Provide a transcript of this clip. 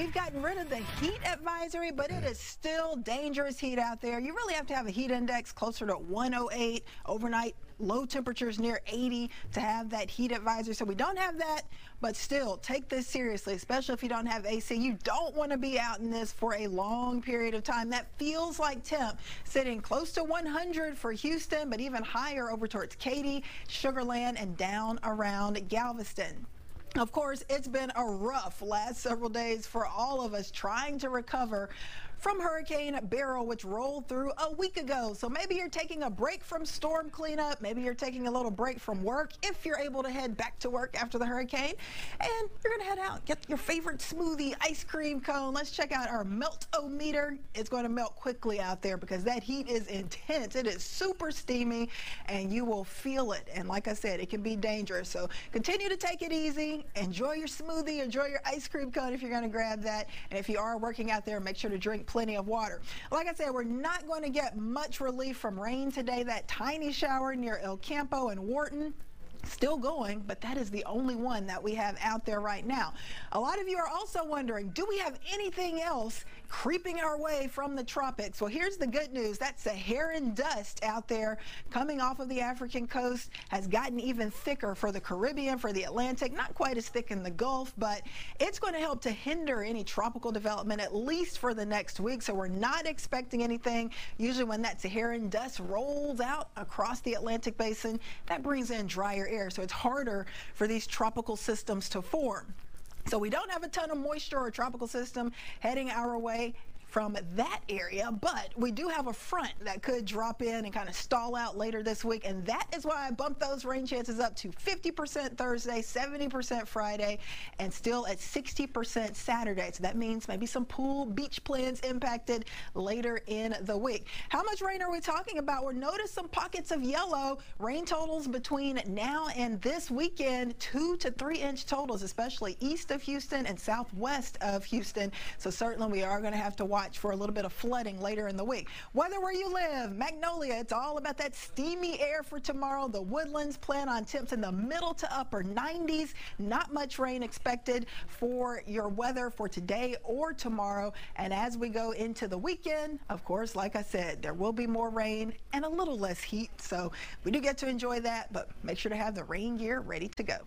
We've gotten rid of the heat advisory, but it is still dangerous heat out there. You really have to have a heat index closer to 108 overnight. Low temperatures near 80 to have that heat advisory. So we don't have that, but still take this seriously, especially if you don't have AC. You don't want to be out in this for a long period of time. That feels like temp sitting close to 100 for Houston, but even higher over towards Katy, Sugar Land, and down around Galveston. Of course, it's been a rough last several days for all of us trying to recover from Hurricane Beryl, which rolled through a week ago. So maybe you're taking a break from storm cleanup. Maybe you're taking a little break from work if you're able to head back to work after the hurricane. And you're going to head out, get your favorite smoothie, ice cream cone. Let's check out our melt-o-meter. It's going to melt quickly out there because that heat is intense. It is super steamy and you will feel it. And like I said, it can be dangerous. So continue to take it easy. Enjoy your smoothie. Enjoy your ice cream cone if you're going to grab that. And if you are working out there, make sure to drink plenty of water. Like I said, we're not going to get much relief from rain today. That tiny shower near El Campo and Wharton still going, but that is the only one that we have out there right now. A lot of you are also wondering, do we have anything else creeping our way from the tropics? Well, here's the good news. That Saharan dust out there coming off of the African coast has gotten even thicker for the Caribbean, for the Atlantic, not quite as thick in the Gulf, but it's going to help to hinder any tropical development at least for the next week. So we're not expecting anything. Usually when that Saharan dust rolls out across the Atlantic basin, that brings in drier air, so it's harder for these tropical systems to form. So we don't have a ton of moisture or tropical system heading our way from that area, but we do have a front that could drop in and kind of stall out later this week, and that is why I bumped those rain chances up to 50% Thursday, 70% Friday, and still at 60% Saturday. So that means maybe some pool beach plans impacted later in the week. How much rain are we talking about? We're noticing some pockets of yellow. Rain totals between now and this weekend, 2 to 3 inch totals, especially east of Houston and southwest of Houston. So certainly we are going to have to watch for a little bit of flooding later in the week. Weather where you live, Magnolia, it's all about that steamy air for tomorrow. The Woodlands plan on temps in the middle to upper 90s. Not much rain expected for your weather for today or tomorrow. And as we go into the weekend, of course, like I said, there will be more rain and a little less heat. So we do get to enjoy that, but make sure to have the rain gear ready to go.